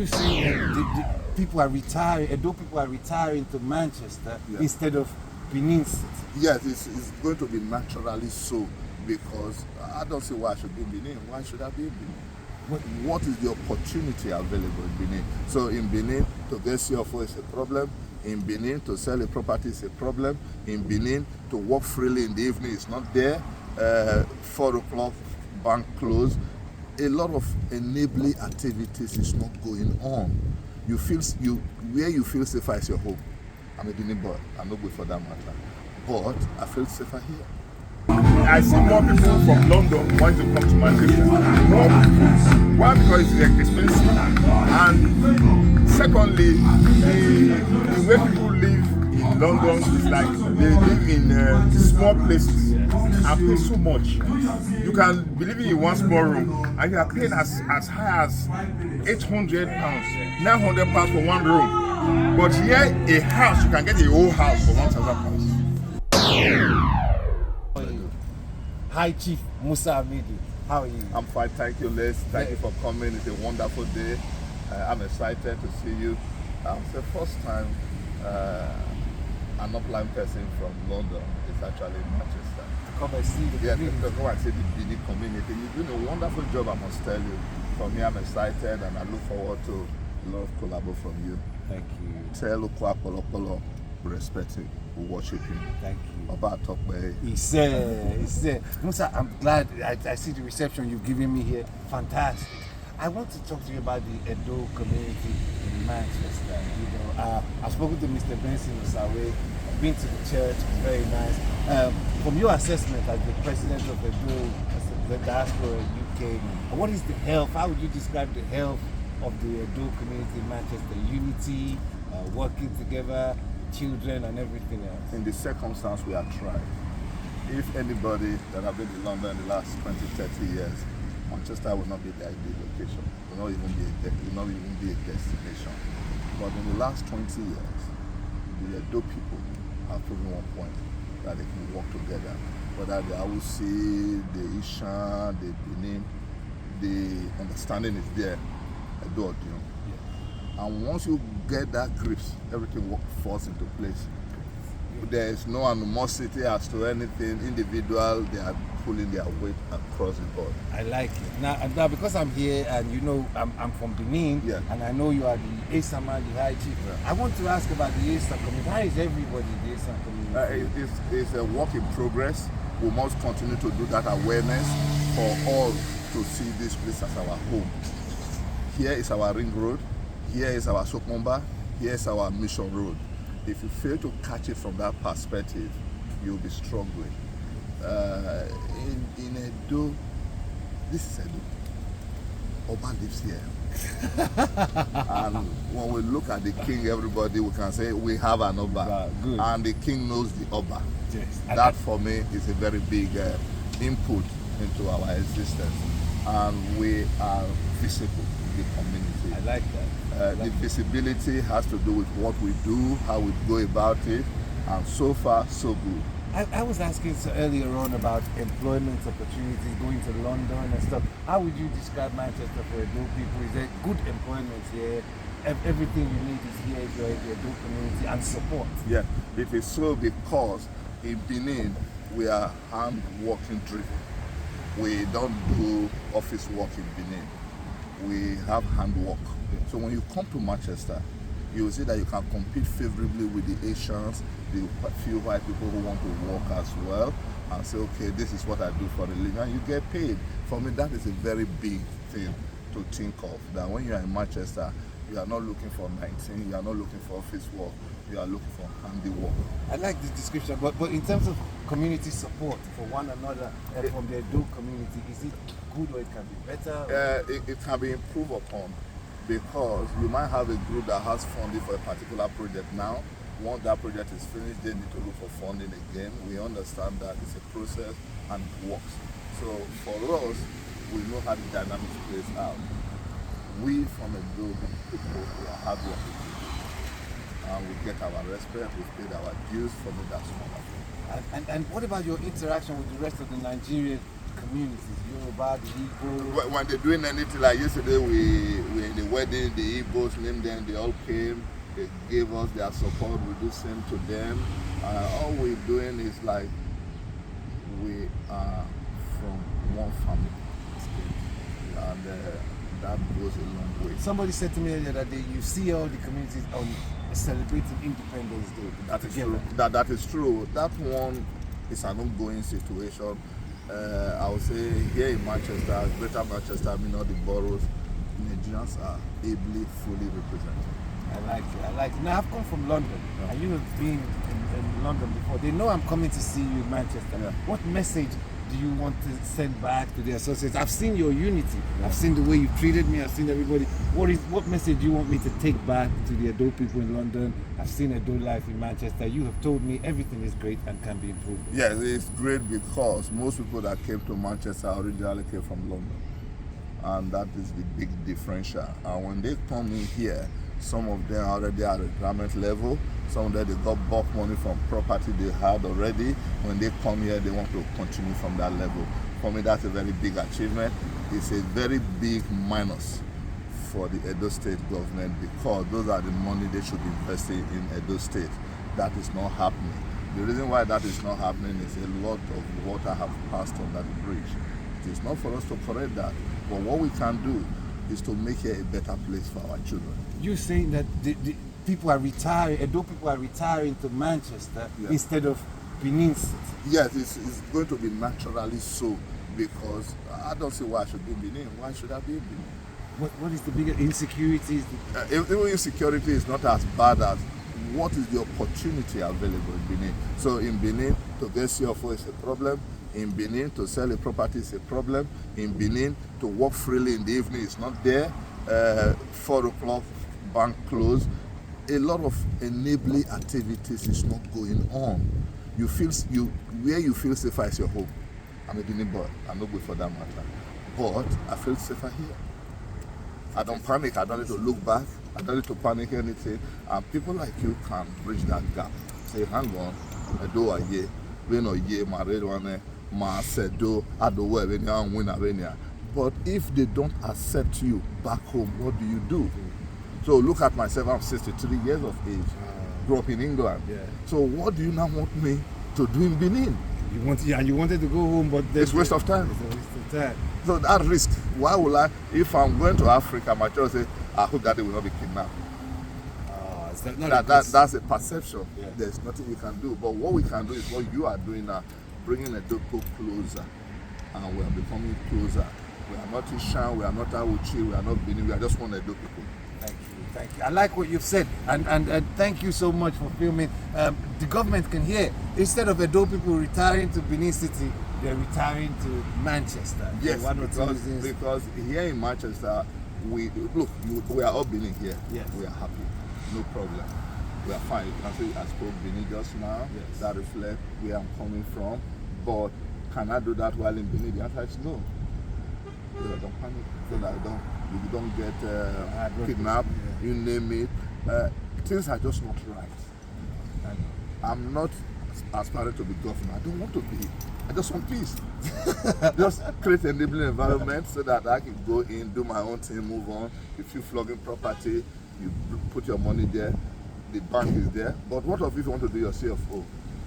You see, the people are retiring, Edo people are retiring to Manchester instead of Benin City. Yes, it's going to be naturally so, because I don't see why I should be in Benin. Why should I be in Benin? What is the opportunity available in Benin? So in Benin, to get CFO is a problem. In Benin, to sell a property is a problem. In Benin, to walk freely in the evening is not there. 4 o'clock, bank closed. A lot of enabling activities is not going on. Where you feel safer is your home. I'm a Benin boy. I'm not good for that matter. But I feel safer here. I see more people from London wanting to come to Manchester. More people. Why? Because it's expensive. And secondly, the way people live in London is like they live in small places and pay so much. You can be living in one small room and you are paying as high as £800, £900 for one room. But here, a house, you can get a whole house for £1,000. Hi, Chief Musa Amidi. How are you? I'm fine, thank you, Les. Thank you for coming. It's a wonderful day. I'm excited to see you. It's the first time an upline person from London is actually in Manchester. To come and see the community. To come and see the Benin community. You're doing a wonderful job, I must tell you. For me, I'm excited and I look forward to a lot of collabo from you. Thank you. Tell Ukwa Kolokolo, we respect him, we worship him. Thank you. About talk by He said, Musa, I'm glad I see the reception you've given me here. Fantastic. I want to talk to you about the Edo community in Manchester. You know, I've spoken to Mr. Benson Osawe. I've been to the church. It's very nice. From your assessment as the president of Edo, the Diaspora UK, what is the health? How would you describe the health of the Edo community in Manchester? Unity, working together, children, and everything else. In the circumstance we are trying. If anybody that have been in London in the last 20, 30 years, Manchester will not be the ideal location. Will not even be a destination. But in the last 20 years, the Edo people have proven one point that they can work together. Whether the Awusi, the Ishan, the Benin, the understanding is there. Edo, you know. And once you get that grips, everything falls into place. There is no animosity as to anything individual. They are pulling their weight across the board. I like it. Now because I'm here and you know I'm from Benin, and I know you are the Esama, the High Chief. I want to ask about the Esa community. How is everybody the Esa community? It's a work in progress. We must continue to do that awareness for all to see this place as our home. Here is our ring road. Here is our Sokomba, here is our Mission Road. If you fail to catch it from that perspective, you'll be struggling. In Edo, this is Edo. Oba lives here. And when we look at the king, everybody, we can say we have an Oba. And the king knows the Oba. Yes. That for me is a very big input into our existence. And we are visible in the community. I like that. The visibility has to do with what we do, how we go about it, and so far, so good. I was asking earlier on about employment opportunities, going to London and stuff. How would you describe Manchester for Edo people? Is there good employment here? Everything you need is here if you're in the Edo community, and support? Yeah, it is so because in Benin, we are hand-working driven. We don't do office work in Benin. We have handwork. So when you come to Manchester, you will see that you can compete favorably with the Asians, the few white people who want to work as well, and say, okay, this is what I do for a living, and you get paid. For me, that is a very big thing to think of, that when you are in Manchester, you are not looking for 19, you are not looking for office work, you are looking for handiwork. I like this description, but in terms of community support for one another from the Edo community, is it good or it can be better? It can be improved upon, because you might have a group that has funding for a particular project now. Once that project is finished, they need to look for funding again. We understand that it's a process and it works. So for us, we know how the dynamics plays out. We from Edo people, we are hardworking people, and we get our respect, we paid our dues. For me, that's wonderful. And what about your interaction with the rest of the Nigerian communities, Yoruba, the Igbo. When they're doing anything, like yesterday, we in the wedding, the Igbos named them, they all came, they gave us their support, we do same to them. All we're doing is like, we are from one family, and that goes a long way. Somebody said to me earlier that you see all the communities on celebrating Independence Day. That is true. That is true. That one is an ongoing situation. I would say here in Manchester, Greater Manchester, all the boroughs, Nigerians are ably, fully represented. I like it. Now, I've come from London, and you have been in London before. They know I'm coming to see you in Manchester. Yeah. What message do you want to send back to the associates? I've seen your unity. I've seen the way you've treated me. I've seen everybody. What message do you want me to take back to the Edo people in London? I've seen Edo life in Manchester. You have told me everything is great and can be improved. Yes, it's great because most people that came to Manchester originally came from London. And that is the big differential. And when they come in here, some of them are already at retirement level. Some of them, they got bulk money from property they had already. When they come here, they want to continue from that level. For me, that's a very big achievement. It's a very big minus for the Edo State government because those are the money they should be investing in Edo State. That is not happening. The reason why that is not happening is a lot of water have passed under the bridge. It is not for us to correct that, but what we can do is to make here a better place for our children. You're saying that the people are retiring, Edo people are retiring to Manchester instead of Benin City. Yes, it's going to be naturally so because I don't see why I should be in Benin. Why should I be in Benin? What is the bigger insecurities? Even insecurity is not as bad as what is the opportunity available in Benin. So in Benin, to get CFO is a problem. In Benin, to sell a property is a problem. In Benin, to walk freely in the evening is not there. 4 o'clock, bank closed. A lot of enabling activities is not going on. Where you feel safer is your home. I'm a Benin boy. I'm not good for that matter. But I feel safer here. I don't panic. I don't need to look back. I don't need to panic anything. And people like you can bridge that gap. Say, hang on, I do a year. We know ye, my red one, my sedo, I do well when you win arena. But if they don't accept you back home, what do you do? So look at myself, I'm 63 years of age, grew up in England. Yeah. So what do you now want me to do in Benin? You wanted to go home, but It's waste of time. It's a waste of time. So that risk, why would I, if I'm going to Africa, my child say, I hope that they will not be kidnapped. That's a perception. Yeah. There's nothing we can do. But what we can do is what you are doing now, bringing a people closer. And we are becoming closer. We are not Ishan, we are not Awuchi, we are not Benin, we are just one Edo people. Thank you. I like what you've said, and thank you so much for filming. The government can hear. Instead of Edo people retiring to Benin City, they're retiring to Manchester. Yes, So because here in Manchester, we are all Benin here. Yes. We are happy, no problem. We are fine. You can see I spoke Benin just now. Yes. That reflects where I'm coming from. But can I do that while in Benin? The answer is no. Don't panic so that you don't get kidnapped, you name it. Things are just not right. I'm not aspiring to be governor. I don't want to be. I just want peace. Just create an enabling environment so that I can go in, do my own thing, move on. If you're flogging property, you put your money there, the bank is there. But what if you want to do your CFO?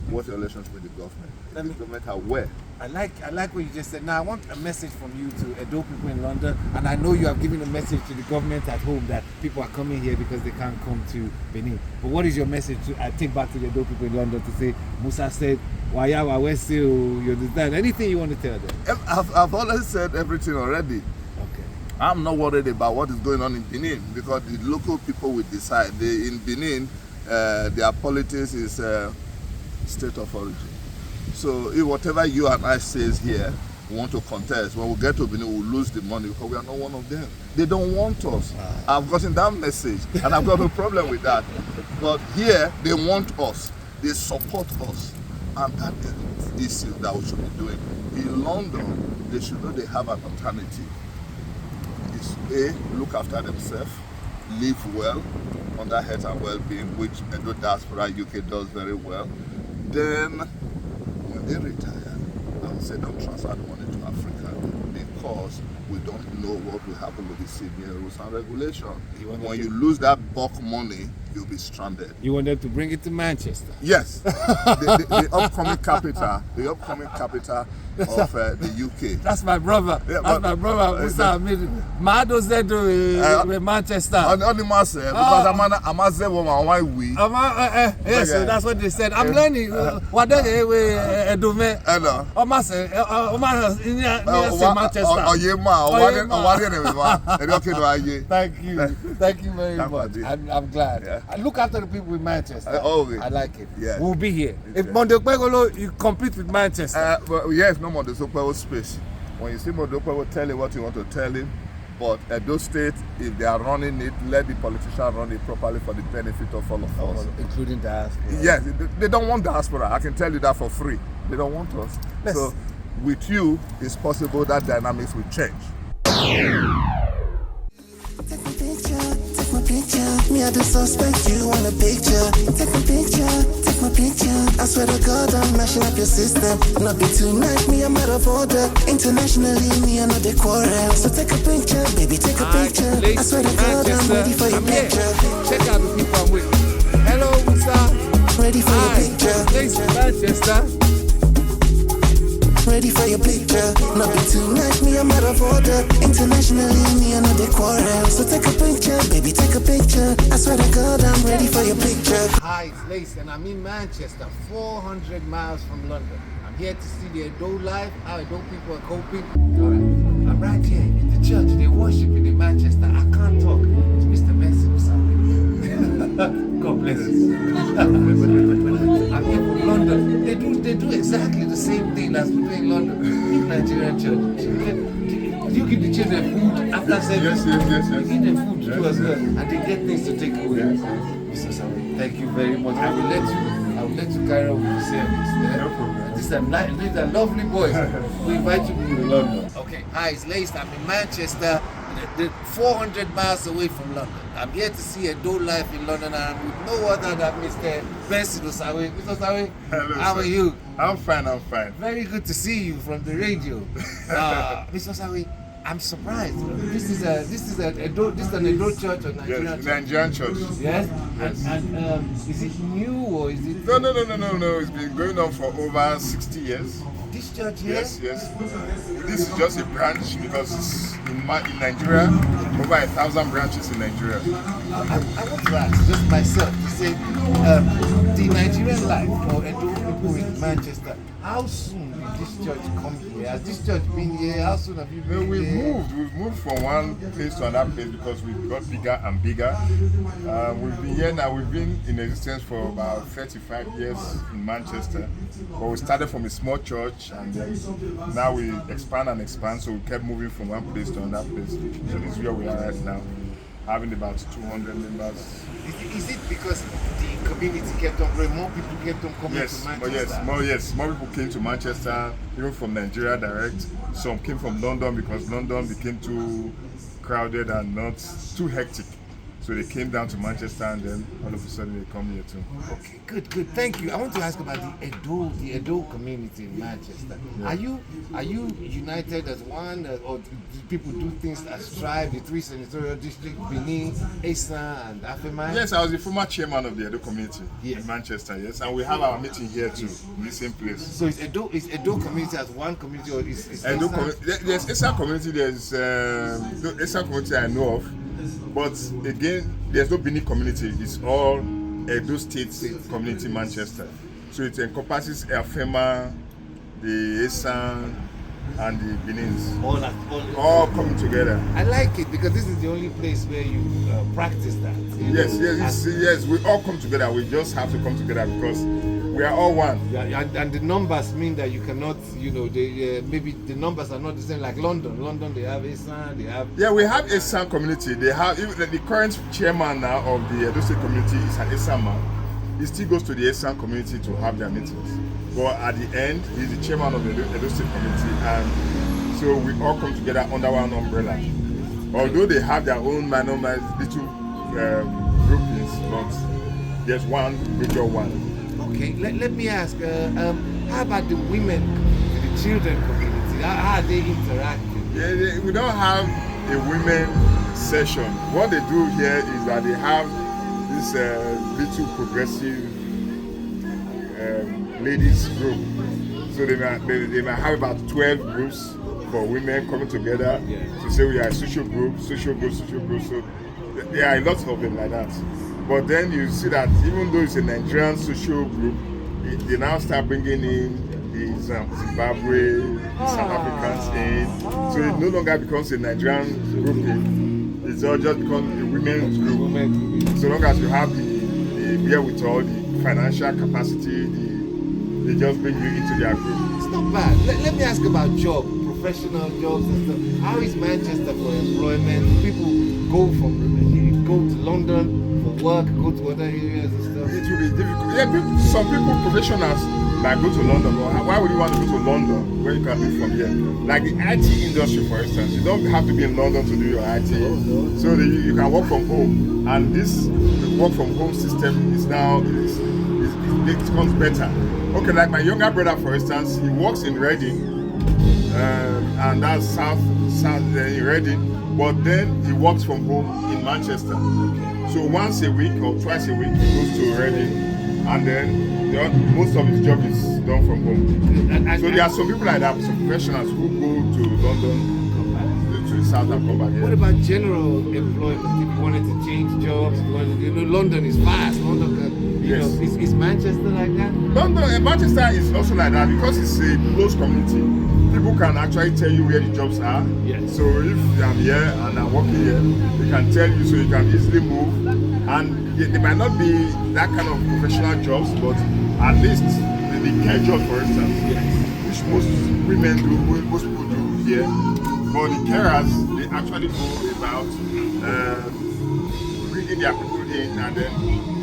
What's your relationship with the government? The government are aware. I like what you just said. Now I want a message from you to Edo people in London, and I know you have given a message to the government at home that people are coming here because they can't come to Benin. But what is your message I take back to the Edo people in London to say, Musa said, Wayawa, West, you understand? Anything you want to tell them? I've already said everything already. Okay. I'm not worried about what is going on in Benin because the local people will decide. In Benin, their politics is state of origin. So if whatever you and I says here, we want to contest, when we get to Benin, we'll lose the money because we are not one of them. They don't want us. I've gotten that message and I've got no problem with that. But here, they want us. They support us. And that is the issue that we should be doing. In London, they should know they have an alternative. It's A, look after themselves, live well, under health and well-being, which Edo Diaspora UK does very well. Then, when they retire, I would say don't transfer the money to Africa because we don't know what will happen with the CBN rules and regulation. When you lose that bulk money, you'll be stranded. You want them to bring it to Manchester? Yes, the upcoming capital of the UK. That's my brother. Yeah, That's my brother. Musa Amid. Mado Zedo with Manchester. On the master, because I'm a Ze woman, why we? Yes, so that's what they said. I'm learning. What they Edume. Hello. Manchester. Oh, yeah, Thank you very much. I'm glad. Yeah. I look after the people in Manchester. Always. I like it. Yes. We'll be here. If Mondokpegolo, you compete with Manchester. Well, yes, no more the super space. When you see Modope will tell you what you want to tell him. But Edo State, if they are running it, let the politicians run it properly for the benefit of all of us. Including diaspora. Yes, they don't want diaspora. I can tell you that for free. They don't want us. So with you, it's possible that dynamics will change. Take my picture, me I the suspect, you want a picture. Take my picture, I swear to God I'm mashing up your system. Not be tonight, me I'm out of order. Internationally, me I'm not the quarrel. So take a picture, baby, take a picture. I swear to God I'm ready for your picture. Check out the people I'm with. Hello, Musa. Ready for your picture. Thanks, Manchester. Ready for your picture. Not be tonight, me I'm out of order. Internationally, me I'm not the quarrel. So take a picture, baby, take a picture. I swear to God, I'm ready for your picture. Hi, it's Lace, and I'm in Manchester, 400 miles from London. I'm here to see the Edo life, how Edo people are coping. Alright, I'm right here in the church. They're worshiping in Manchester. I can't talk. It's Mr. Benson. God bless you. I'm here from London. They do exactly the same thing as we do in London in Nigerian church. You give the children food after service. Yes. You give them food too as well, and they get things to take away. Mr. Sami, thank you very much. I will let you carry on with the service. No problem. These are lovely boys. We invite you to London. Okay, hi, it's Lace. I'm in Manchester, 400 miles away from London. I'm here to see Edo life in London, and I'm with no other than Mr. Benson Osawe. Mr. Osawe, Hello, how are sir. you? I'm fine. Very good to see you from the radio. Mr. Osawe, I'm surprised. This is an Edo church or Nigerian Yes, church? Nigerian church. Yes. Yes. And is it new or is it? No. It's been going on for over 60 years. This church here? Yes. This is just a branch because it's in Nigeria, over 1,000 branches in Nigeria. I want to ask just myself to say, the Nigerian life or Edo people in Manchester, how soon did this church come here? Has this church been here? How soon have you been We've here? moved from one place to another place because we've got bigger and bigger. We've been here now, we've been in existence for about 35 years in Manchester. But we started from a small church and then now we expand, so we kept moving from one place to another place. So this is where we are right now, having about 200 members. Is it because the community kept on growing, more people kept on coming to Manchester? More people came to Manchester, even from Nigeria direct. Some came from London because London became too crowded and not too hectic. So they came down to Manchester and then all of a sudden they come here too. Okay, good. Thank you. I want to ask about the Edo community in Manchester. Yeah. Are you united as one, or do people do things as tribe? The three senatorial districts, Benin, Esa, and Afema? Yes, I was the former chairman of the Edo community in Manchester. Yes, and we have our meeting here too, in the same place. So is Edo community as one community, or is Edo there's Esa community. There's Esa community I know of. But again, there's no Benin community. It's all Edo State community, Manchester. So it encompasses Afema, the Esan, and the Benins. All coming together. I like it because this is the only place where you practice that. Yes. We all come together. We just have to come together because we are all one. Yeah, and the numbers mean that you cannot, maybe the numbers are not the same like London. London, they have Esan, they have... Yeah, we have Esan community. They have, even the current chairman now of the Edo State community is an Esan man. He still goes to the Esan community to have their meetings. But at the end, he's the chairman of the Edo State community, and so we all come together under one umbrella. Although they have their own little groupings, but there's one major one. Okay, let me ask, how about the women community, the children community? How are they interacting? Yeah, we don't have a women session. What they do here is that they have this little progressive ladies group. So they might have about 12 groups for women coming together to say we are a social group. So there are lots of them like that. But then you see that even though it's a Nigerian social group, they now start bringing in the Zimbabwe, South Africans in. So it no longer becomes a Nigerian grouping. It's all just becomes a women's group. So long as you have the wherewithal, the financial capacity, they just bring you into their group. It's not bad. Let me ask about jobs, professional jobs and stuff. How is Manchester for employment? People go to London for work, go to other areas and stuff. It will be difficult. Yeah, some people, professionals, might go to London. But why would you want to go to London where you can be from here? Like the IT industry, for instance, you don't have to be in London to do your IT. So you can work from home. And this work from home system is now it becomes better. Okay, like my younger brother, for instance, he works in Reading, and that's south in Reading. But then he works from home in Manchester. So once a week or twice a week, he goes to Reading, and then most of his job is done from home. So there are some people like that, some professionals who go to London, to the south and come back here. What about general employment? If you wanted to change jobs, London is fast. Is Manchester like that? Manchester is also like that because it's a close community. People can actually tell you where the jobs are. Yes. So if I'm here and I'm working here, they can tell you so you can easily move. And they might not be that kind of professional jobs, but at least the care job, for instance, which most women do, most people do here. But the carers, they actually go about bringing their people in, and then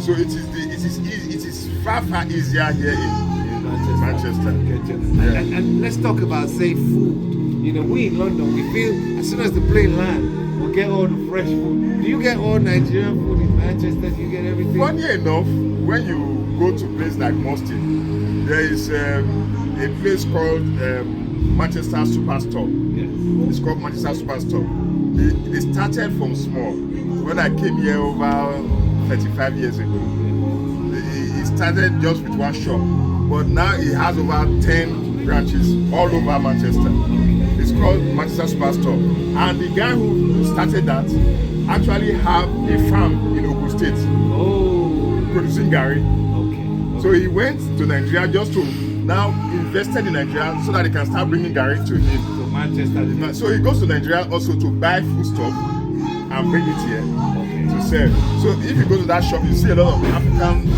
so it is far easier here in Manchester. And let's talk about, say, food. We in London, we feel as soon as the plane lands, we'll get all the fresh food. Do you get all Nigerian food in Manchester? Do you get everything? Funny enough, when you go to a place like Mostin, there is a place called Manchester Superstore. Yes. It's called Manchester Superstore. They started from small. When I came here over 35 years ago, it started just with one shop. But now it has over 10 branches all over Manchester. It's called Manchester Superstore. And the guy who started that actually have a farm in Edo State. Producing Gary. Okay. So he went to Nigeria just to now invested in Nigeria so that he can start bringing Gary to him. So Manchester. So he goes to Nigeria also to buy food stuff and bring it here to sell. So if you go to that shop, you see a lot of African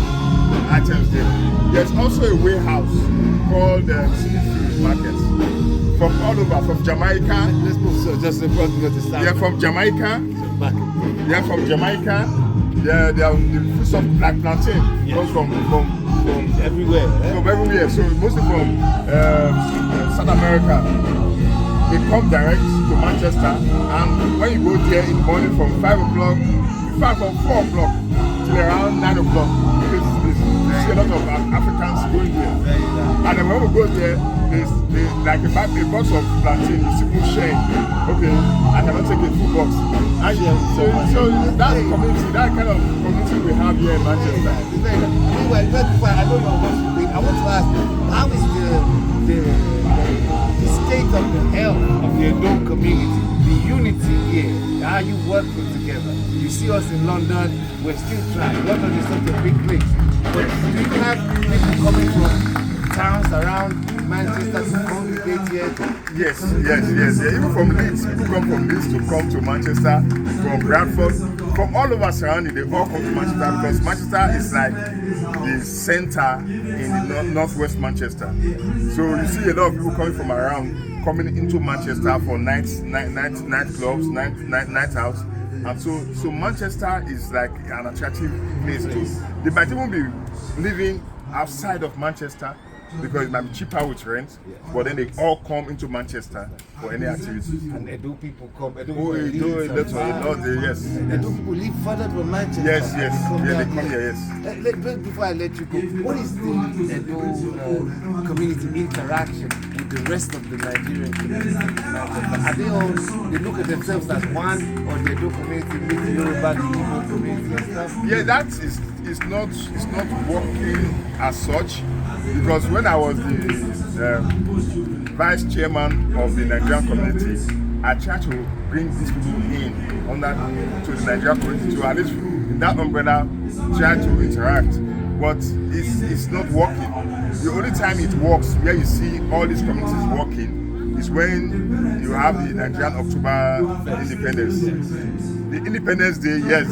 items there. There's also a warehouse called Seafood Market. From all over, from Jamaica. Let's move so just in front of the start. They're from Jamaica. They're from Jamaica. They're the food stuff like plantain. Comes from everywhere. From everywhere. So mostly from South America. They come direct to Manchester, and when you go there in the morning from 5 o'clock, in fact from 4 o'clock till around 9 o'clock, because you see a lot of Africans going there. And then when we go there, there's like a box of plantain, you see people sharing. Okay, I cannot take a full box. And so that's the community, that kind of community we have here in Manchester. Meanwhile, I don't know what you think. I want to ask, how is the state of the health of the Edo community, the unity here, how you working together? You see us in London, we're still trying. London is such a big place. But do you have people coming from towns around Manchester to congregate here? Yes. Even from Leeds, people come from Leeds to come to Manchester, from Bradford, from all over surrounding, they all come to Manchester because Manchester is like the center in the northwest Manchester. So you see a lot of people coming from around, coming into Manchester for nightclubs, night outs. And so Manchester is like an attractive place too. They might even be living outside of Manchester because it might be cheaper with rent, but then they all come into Manchester for any activity. And Edo people come. Yes. Edo people live further from Manchester. Yes. They come here, yes. Before I let you go, what is the Edo community interaction with the rest of the Nigerian community? Are they all, they look at themselves as one, or the Edo community meet the Yoruba, the Igbo community and stuff? Yeah, that is not working as such, because when I was the vice chairman of the Nigerian community, I tried to bring these people in to the Nigerian community to at least in that umbrella try to interact. But it's not working. The only time it works, where you see all these communities working, is when you have the Nigerian October Independence. The Independence Day, yes.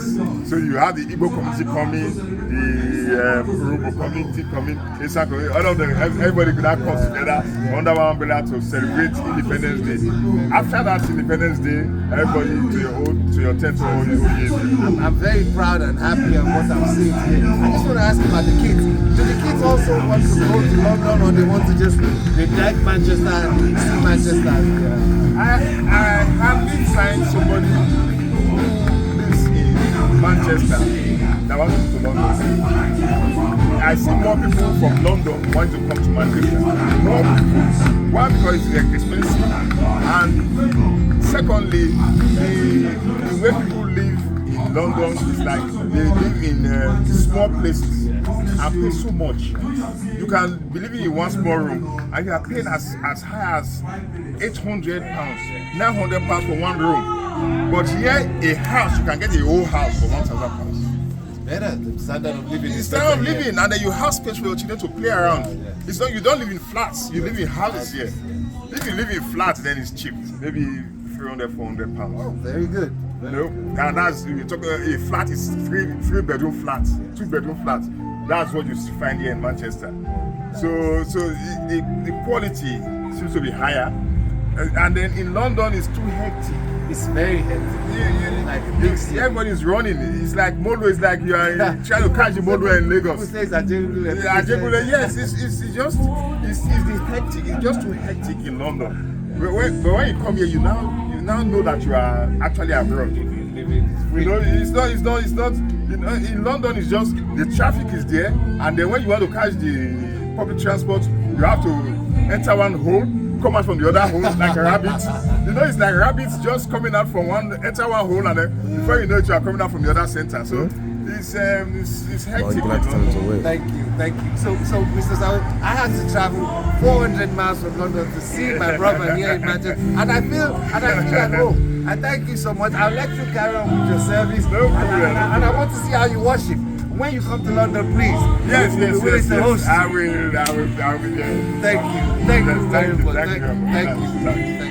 So you have the Igbo community coming, the Yoruba community coming, Asian community, all of them, everybody could have come together under one umbrella to celebrate Independence Day. After that Independence Day, everybody to your tent for all your years. I'm very proud and happy of what I'm seeing today. I just want to ask about the kids. Do the kids also want to go to London, or they want to just they like Manchester and see Manchester? I hardly find somebody who lives in Manchester that wants to go to London. I see more people from London wanting to come to Manchester. More people. One, because it's expensive, and secondly, the way people live in London is like they live in small places and pay so much. You can be living in one small room and you are paying as high as £800, £900 for one room. But here, a house, you can get a whole house for £1,000. Better, the standard of living. The standard of living, and then you have space for your children to play around. It's not, you don't live in flats, you live in houses here. If you live in flats, then it's cheap, maybe £300, £400. Oh, very good. No, and that's we talk. A flat is three bedroom flat, 2 bedroom flat. That's what you find here in Manchester. So the quality seems to be higher, and then in London it's too hectic. It's very hectic. Like a big city. Everybody's running. It's like Molo. It's like you are trying to catch the Molo in Lagos. Who says Ajegule? Ajegule, yes. It's the hectic. It's just too hectic in London. But when you come here, you now know that you are actually abroad. You know, it's not. In London, it's just the traffic is there, and then when you want to catch the public transport, you have to enter one hole, come out from the other hole like a rabbit. You know, it's like rabbits just coming out from enter one hole, and then before you know it, you are coming out from the other center. So it's hectic. Thank you. So Mr. Saul, I had to travel 400 miles from London to see my brother here in Manchester, and I feel at home. And thank you so much. I'll let you carry on with your service. No problem. And I want to see how you worship. When you come to London, please. Yes. Host. I will be there. Thank you very much. Thank you.